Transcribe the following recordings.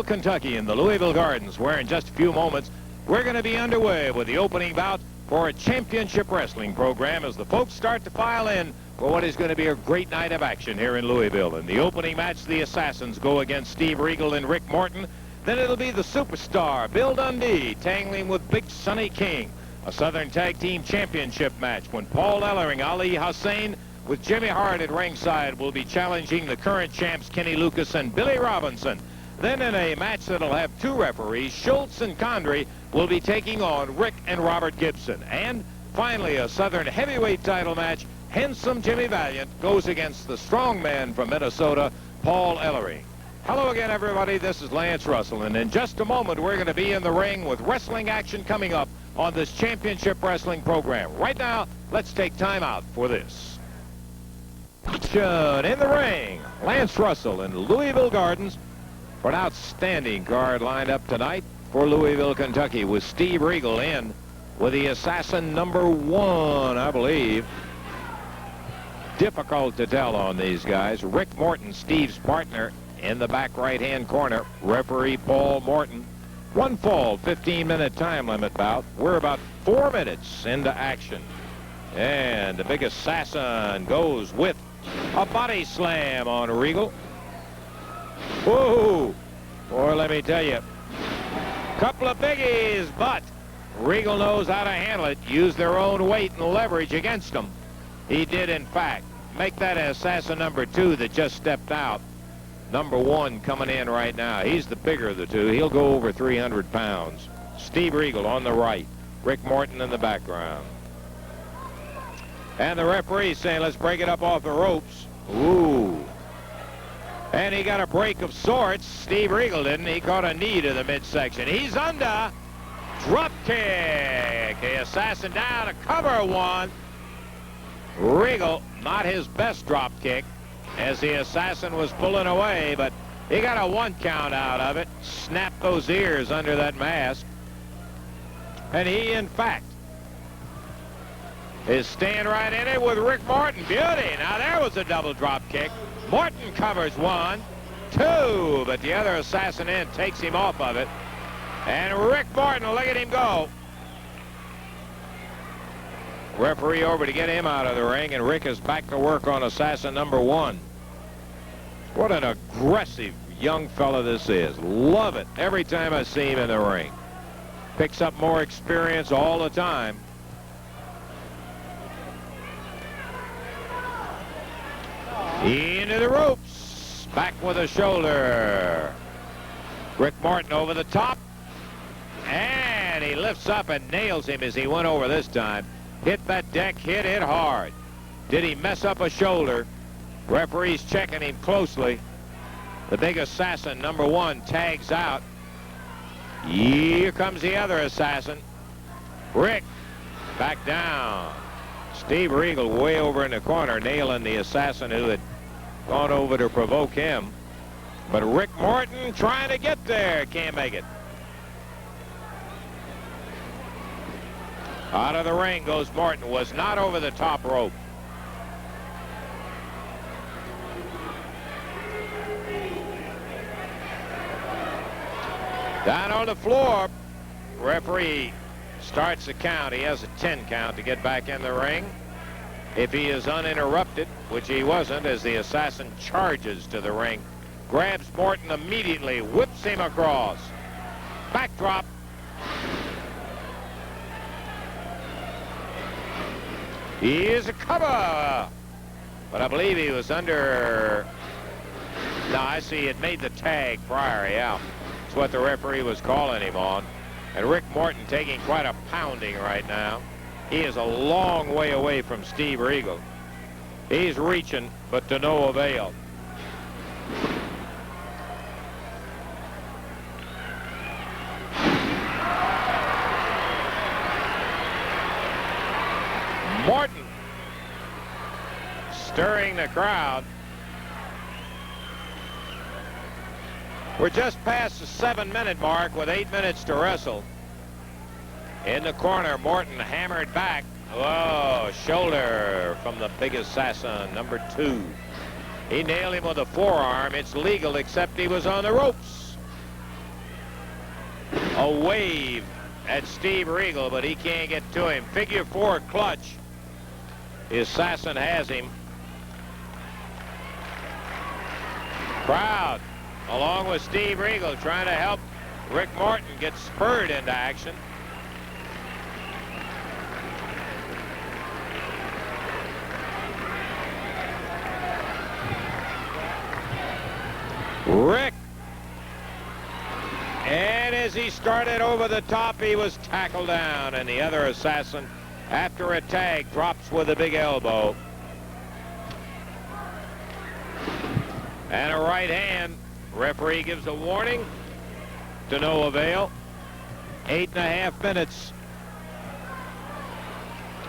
Kentucky in the Louisville Gardens, where in just a few moments we're going to be underway with the opening bout for a championship wrestling program as the folks start to file in for what is going to be a great night of action here in Louisville. In the opening match, the Assassins go against Steve Regal and Rick Morton. Then it'll be the Superstar, Bill Dundee, tangling with Big Sonny King. A Southern Tag Team Championship match when Paul Ellering, Ali Hussein, with Jimmy Hart at ringside, will be challenging the current champs Kenny Lucas and Billy Robinson. Then in a match that'll have two referees, Schultz and Condrey will be taking on Rick and Robert Gibson. And finally, a Southern heavyweight title match. Handsome Jimmy Valiant goes against the strong man from Minnesota, Paul Ellering. Hello again, everybody. This is Lance Russell, and in just a moment, we're going to be in the ring with wrestling action coming up on this championship wrestling program. Right now, let's take time out for this. In the ring, Lance Russell in Louisville Gardens for an outstanding card lined up tonight for Louisville, Kentucky, with Steve Regal in with the Assassin #1, I believe. Difficult to tell on these guys. Rick Morton, Steve's partner, in the back right-hand corner. Referee Paul Morton. One fall, 15-minute time limit bout. We're about 4 minutes into action. And the big Assassin goes with a body slam on Regal. Whoa! Boy, let me tell you, couple of biggies, but Regal knows how to handle it, use their own weight and leverage against them. He did, in fact, make that Assassin #2 that just stepped out. #1 coming in right now. He's the bigger of the two. He'll go over 300 pounds. Steve Regal on the right. Rick Morton in the background. And the referee saying, let's break it up off the ropes. Ooh. And he got a break of sorts. Steve Regal didn't. He caught a knee to the midsection. He's under. Drop kick. The Assassin down to cover one. Regal, not his best drop kick, as the Assassin was pulling away, but he got a 1 count out of it. Snapped those ears under that mask. And he, in fact, is staying right in it with Rick Morton. Beauty. Now there was a double drop kick. Morton covers 1, 2, but the other Assassin in takes him off of it. And Rick Morton, look at him go. Referee over to get him out of the ring, and Rick is back to work on Assassin #1. What an aggressive young fella this is. Love it every time I see him in the ring. Picks up more experience all the time. Into the ropes. Back with a shoulder. Rick Morton over the top. And he lifts up and nails him as he went over this time. Hit that deck, hit it hard. Did he mess up a shoulder? Referee's checking him closely. The big Assassin #1 tags out. Here comes the other Assassin. Rick back down. Steve Regal way over in the corner, nailing the Assassin who had gone over to provoke him. But Rick Morton trying to get there. Can't make it. Out of the ring goes Morton. Was not over the top rope. Down on the floor. Referee starts the count. He has a 10 count to get back in the ring. If he is uninterrupted, which he wasn't, as the Assassin charges to the ring. Grabs Morton immediately. Whips him across. Backdrop. He is a cover. But I believe he was under. No, I see it made the tag prior, yeah. That's what the referee was calling him on. And Rick Morton taking quite a pounding right now. He is a long way away from Steve Regal. He's reaching, but to no avail. Morton stirring the crowd. We're just past the 7-minute mark with 8 minutes to wrestle. In the corner, Morton hammered back. Whoa, shoulder from the big Assassin, #2. He nailed him with a forearm. It's legal, except he was on the ropes. a wave at Steve Regal, but he can't get to him. Figure 4 clutch. The Assassin has him. Crowd, along with Steve Regal, trying to help Rick Morton get spurred into action. Rick, and as he started over the top, he was tackled down, and the other Assassin, after a tag, drops with a big elbow. And a right hand. Referee gives a warning to no avail. 8.5 minutes.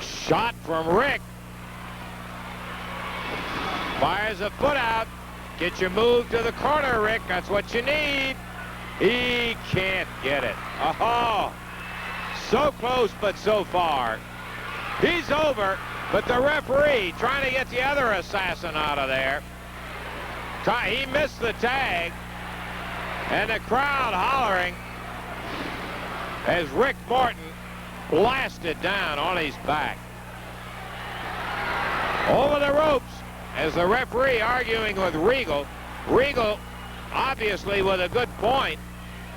Shot from Rick. Fires a foot out. Get your move to the corner, Rick. That's what you need. He can't get it. Oh, so close, but so far. He's over, but the referee trying to get the other Assassin out of there. He missed the tag, and the crowd hollering as Rick Morton blasted down on his back. Over the ropes as the referee arguing with Regal. Regal obviously with a good point.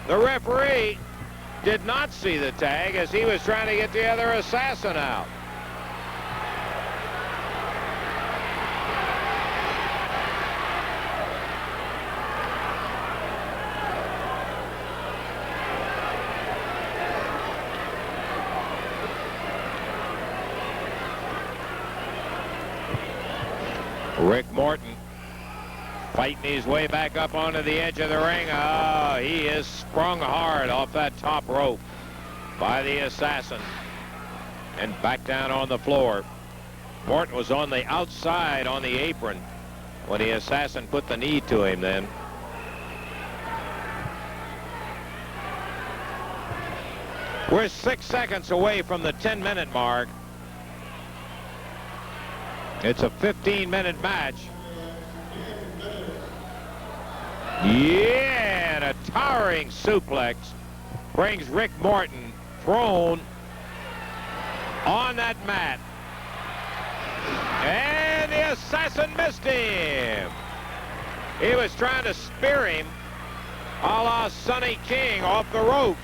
The referee did not see the tag as he was trying to get the other Assassin out. Rick Morton fighting his way back up onto the edge of the ring. Oh, he is sprung hard off that top rope by the Assassin and back down on the floor. Morton was on the outside on the apron when the Assassin put the knee to him then. We're 6 seconds away from the 10-minute mark. It's a 15-minute match. Yeah, and a towering suplex brings Rick Morton prone on that mat. And the Assassin missed him. He was trying to spear him a la Sonny King off the ropes.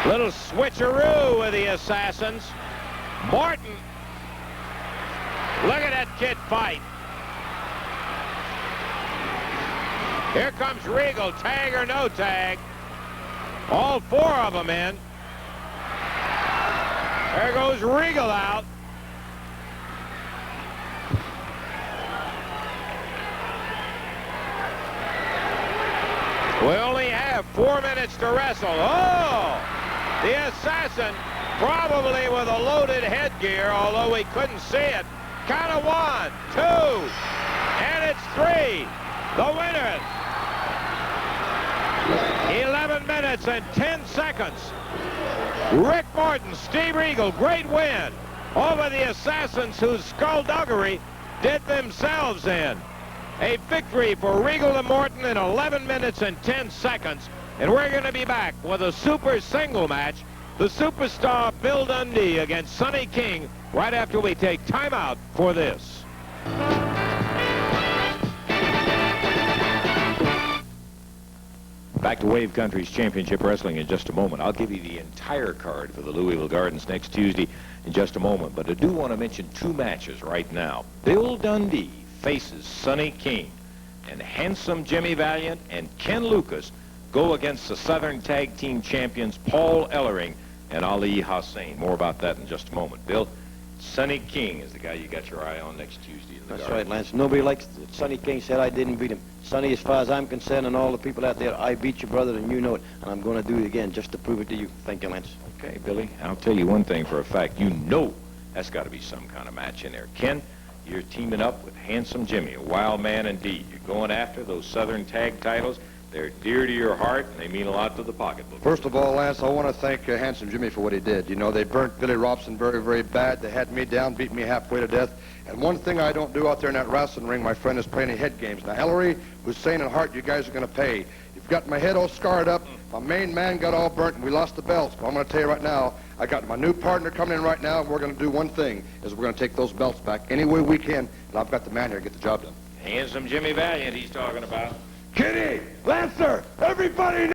Little switcheroo with the Assassins. Morton, look at that kid fight. Here comes Regal, tag or no tag. All 4 of them in. There goes Regal out. We only have 4 minutes to wrestle. Oh! The Assassin, probably with a loaded headgear, although we couldn't see it. Count of 1, 2, and it's 3. The winner. 11 minutes and 10 seconds. Rick Morton, Steve Regal, great win over the Assassins whose skullduggery did themselves in. A victory for Regal and Morton in 11 minutes and 10 seconds. And we're going to be back with a super single match. The superstar Bill Dundee against Sonny King right after we take time out for this. Back to Wave Country's Championship Wrestling in just a moment. I'll give you the entire card for the Louisville Gardens next Tuesday in just a moment. But I do want to mention 2 matches right now. Bill Dundee faces Sonny King, and Handsome Jimmy Valiant and Ken Lucas go against the Southern Tag Team Champions Paul Ellering and Ali Hussein. More about that in just a moment. Bill, Sonny King is the guy you got your eye on next Tuesday in the That's Garden. right, Lance. Nobody likes it. Sonny King said I didn't beat him. Sonny, as far as I'm concerned, and all the people out there, I beat your brother, and you know it. And I'm going to do it again just to prove it to you. Thank you, Lance. Okay, Billy, I'll tell you one thing for a fact. You know that's got to be some kind of match in there. Ken, you're teaming up with Handsome Jimmy, a wild man indeed. You're going after those Southern Tag titles. They're dear to your heart, and they mean a lot to the pocketbook. First of all, Lance, I want to thank Handsome Jimmy for what he did. You know, they burnt Billy Robson very, very bad. They had me down, beat me halfway to death. And one thing I don't do out there in that wrestling ring, my friend, is play any head games. Now, Ellery, Hussein, and Hart, you guys are going to pay. You've got my head all scarred up. My main man got all burnt, and we lost the belts. But I'm going to tell you right now, I got my new partner coming in right now, and we're going to do one thing, is we're going to take those belts back any way we can, and I've got the man here to get the job done. Handsome Jimmy Valiant he's talking about. Kitty, Lancer, everybody